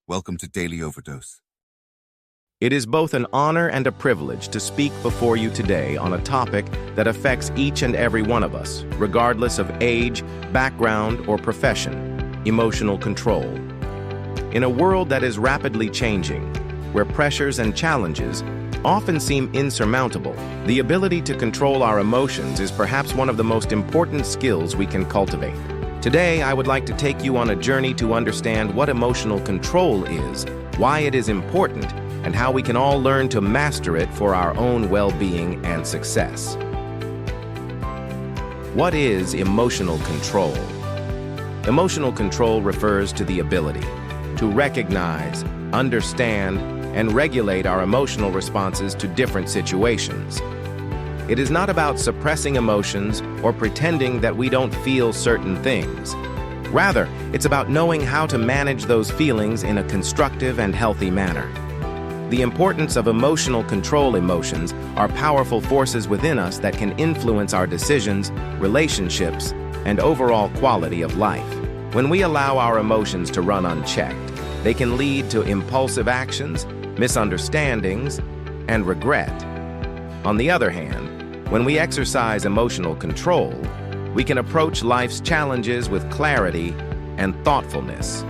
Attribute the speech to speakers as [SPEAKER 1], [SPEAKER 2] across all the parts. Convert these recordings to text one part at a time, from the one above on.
[SPEAKER 1] Welcome to Daily Overdose.
[SPEAKER 2] It is both an honor and a privilege to speak before you today on a topic that affects each and every one of us, regardless of age, background, or profession: emotional control. In a world that is rapidly changing, where pressures and challenges often seem insurmountable, the ability to control our emotions is perhaps one of the most important skills we can cultivate. Today, I would like to take you on a journey to understand what emotional control is, why it is important, and how we can all learn to master it for our own well-being and success. What is emotional control? Emotional control refers to the ability to recognize, understand, and regulate our emotional responses to different situations. It is not about suppressing emotions or pretending that we don't feel certain things. Rather, it's about knowing how to manage those feelings in a constructive and healthy manner. The importance of emotional control. Emotions are powerful forces within us that can influence our decisions, relationships, and overall quality of life. When we allow our emotions to run unchecked, they can lead to impulsive actions, misunderstandings, and regret. On the other hand, when we exercise emotional control, we can approach life's challenges with clarity and thoughtfulness.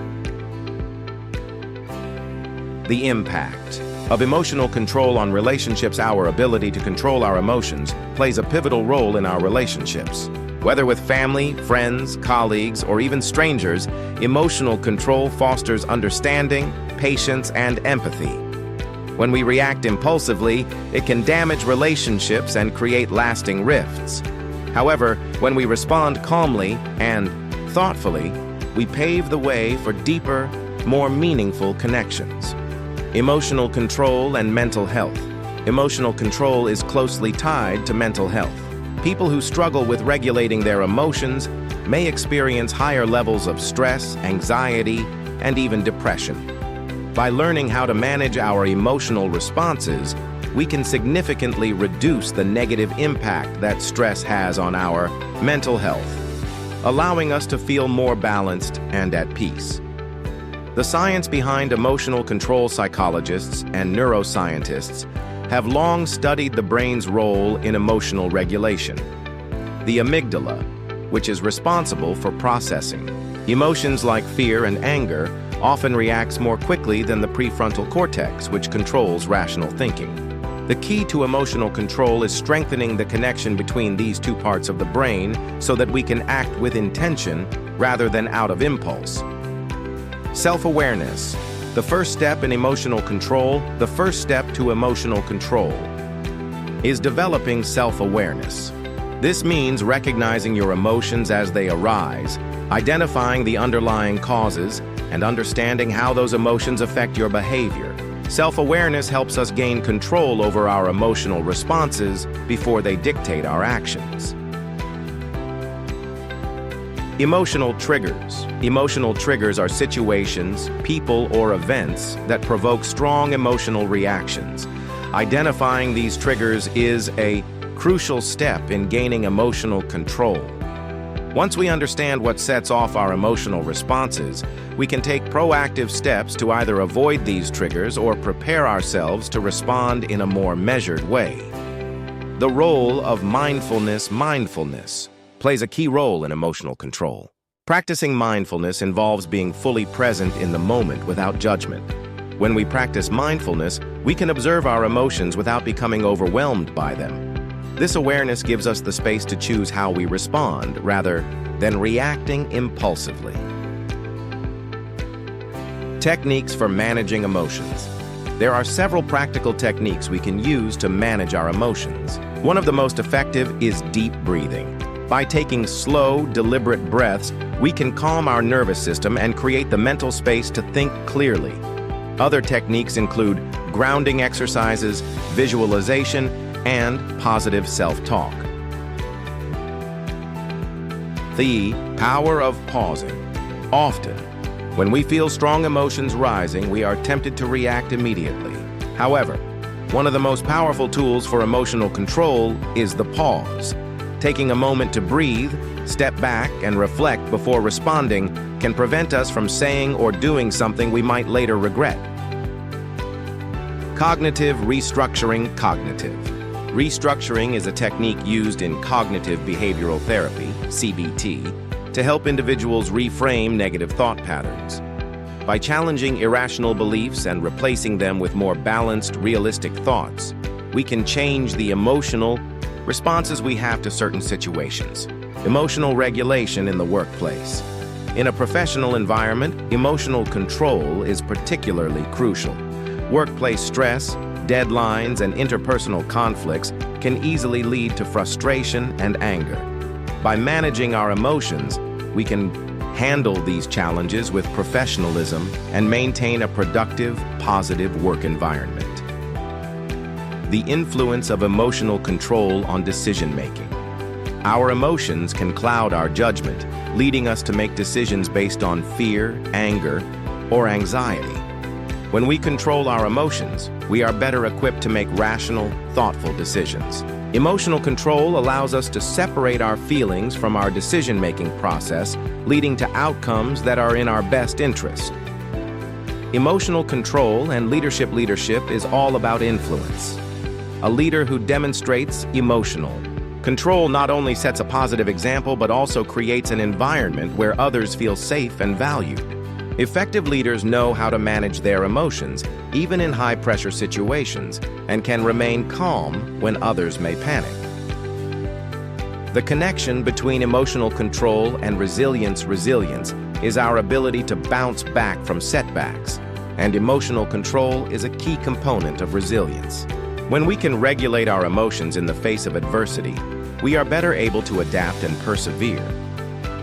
[SPEAKER 2] The impact of emotional control on relationships. Our ability to control our emotions plays a pivotal role in our relationships. Whether with family, friends, colleagues, or even strangers, emotional control fosters understanding, patience, and empathy. When we react impulsively, it can damage relationships and create lasting rifts. However, when we respond calmly and thoughtfully, we pave the way for deeper, more meaningful connections. Emotional control and mental health. Emotional control is closely tied to mental health. People who struggle with regulating their emotions may experience higher levels of stress, anxiety, and even depression. By learning how to manage our emotional responses, we can significantly reduce the negative impact that stress has on our mental health, allowing us to feel more balanced and at peace. The science behind emotional control. Psychologists and neuroscientists have long studied the brain's role in emotional regulation. The amygdala, which is responsible for processing emotions like fear and anger, often reacts more quickly than the prefrontal cortex, which controls rational thinking. The key to emotional control is strengthening the connection between these two parts of the brain so that we can act with intention rather than out of impulse. Self-awareness. The first step in emotional control. The first step to emotional control is developing self-awareness. This means recognizing your emotions as they arise, identifying the underlying causes, and understanding how those emotions affect your behavior. Self-awareness helps us gain control over our emotional responses before they dictate our actions. Emotional triggers. Emotional triggers are situations, people, or events that provoke strong emotional reactions. Identifying these triggers is a crucial step in gaining emotional control. Once we understand what sets off our emotional responses, we can take proactive steps to either avoid these triggers or prepare ourselves to respond in a more measured way. The role of mindfulness. Mindfulness plays a key role in emotional control. Practicing mindfulness involves being fully present in the moment without judgment. When we practice mindfulness, we can observe our emotions without becoming overwhelmed by them. This awareness gives us the space to choose how we respond rather than reacting impulsively. Techniques for managing emotions. There are several practical techniques we can use to manage our emotions. One of the most effective is deep breathing. By taking slow, deliberate breaths, we can calm our nervous system and create the mental space to think clearly. Other techniques include grounding exercises, visualization, and positive self-talk. The power of pausing. Often, when we feel strong emotions rising, we are tempted to react immediately. However, one of the most powerful tools for emotional control is the pause. Taking a moment to breathe, step back and reflect before responding can prevent us from saying or doing something we might later regret. Cognitive restructuring. Cognitive restructuring is a technique used in cognitive behavioral therapy, CBT, to help individuals reframe negative thought patterns. By challenging irrational beliefs and replacing them with more balanced, realistic thoughts, we can change the emotional responses we have to certain situations. Emotional regulation in the workplace. In a professional environment, emotional control is particularly crucial. Workplace stress, deadlines, and interpersonal conflicts can easily lead to frustration and anger. By managing our emotions, we can handle these challenges with professionalism and maintain a productive, positive work environment. The influence of emotional control on decision-making. Our emotions can cloud our judgment, leading us to make decisions based on fear, anger, or anxiety. When we control our emotions, we are better equipped to make rational, thoughtful decisions. Emotional control allows us to separate our feelings from our decision-making process, leading to outcomes that are in our best interest. Emotional control and leadership is all about influence. A leader who demonstrates emotional control not only sets a positive example but also creates an environment where others feel safe and valued. Effective leaders know how to manage their emotions, even in high-pressure situations, and can remain calm when others may panic. The connection between emotional control and resilience is our ability to bounce back from setbacks, and emotional control is a key component of resilience. When we can regulate our emotions in the face of adversity, we are better able to adapt and persevere.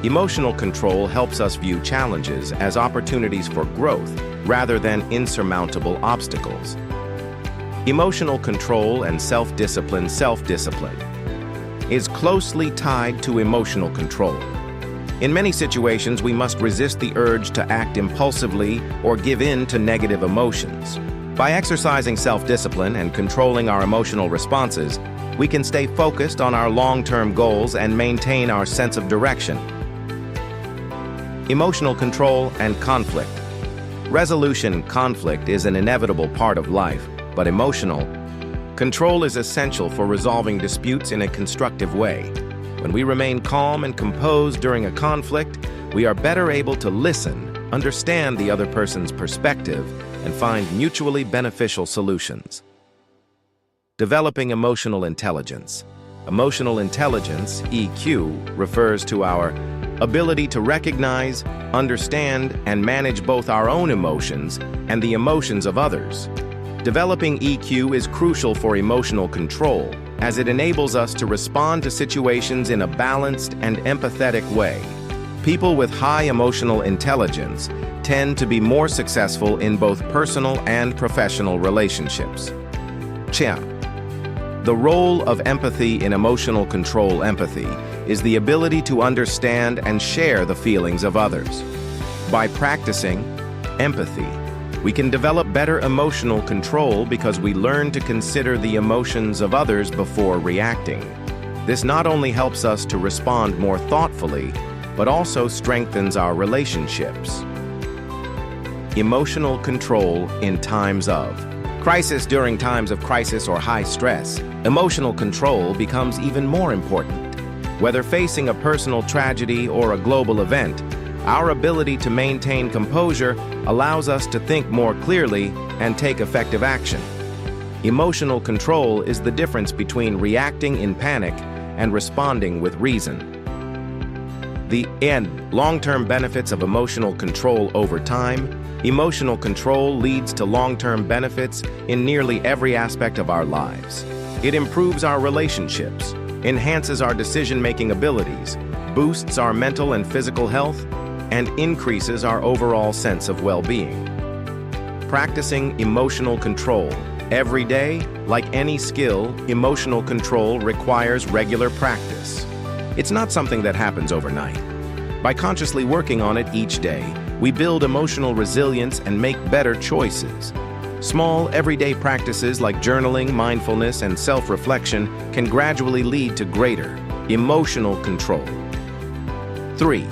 [SPEAKER 2] Emotional control helps us view challenges as opportunities for growth rather than insurmountable obstacles. Emotional control and self-discipline is closely tied to emotional control. In many situations, we must resist the urge to act impulsively or give in to negative emotions. By exercising self-discipline and controlling our emotional responses, we can stay focused on our long-term goals and maintain our sense of direction. Emotional control and conflict. Resolution. Conflict is an inevitable part of life, but emotional control is essential for resolving disputes in a constructive way. When we remain calm and composed during a conflict, we are better able to listen, understand the other person's perspective, and find mutually beneficial solutions. Developing emotional intelligence. Emotional intelligence, EQ, refers to our ability to recognize, understand, and manage both our own emotions and the emotions of others. Developing EQ is crucial for emotional control, as it enables us to respond to situations in a balanced and empathetic way. People with high emotional intelligence tend to be more successful in both personal and professional relationships. The role of empathy in emotional control. Empathy is the ability to understand and share the feelings of others. By practicing empathy, we can develop better emotional control because we learn to consider the emotions of others before reacting. This not only helps us to respond more thoughtfully, but also strengthens our relationships. Emotional control in times of crisis. During times of crisis or high stress, emotional control becomes even more important. Whether facing a personal tragedy or a global event, our ability to maintain composure allows us to think more clearly and take effective action. Emotional control is the difference between reacting in panic and responding with reason. The long-term benefits of emotional control over time. Emotional control leads to long-term benefits in nearly every aspect of our lives. It improves our relationships, enhances our decision-making abilities, boosts our mental and physical health, and increases our overall sense of well-being. Practicing emotional control. Every day, like any skill, emotional control requires regular practice. It's not something that happens overnight. By consciously working on it each day, we build emotional resilience and make better choices. Small, everyday practices like journaling, mindfulness, and self-reflection can gradually lead to greater emotional control. 3.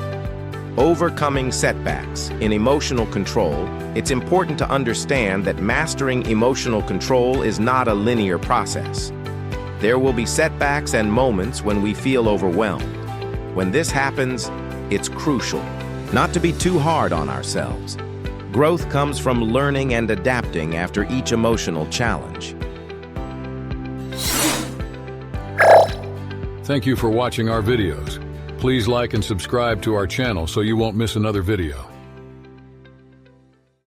[SPEAKER 2] Overcoming setbacks. In emotional control, it's important to understand that mastering emotional control is not a linear process. There will be setbacks and moments when we feel overwhelmed. When this happens, it's crucial not to be too hard on ourselves. Growth comes from learning and adapting after each emotional challenge.
[SPEAKER 1] Thank you for watching our videos. Please like and subscribe to our channel so you won't miss another video.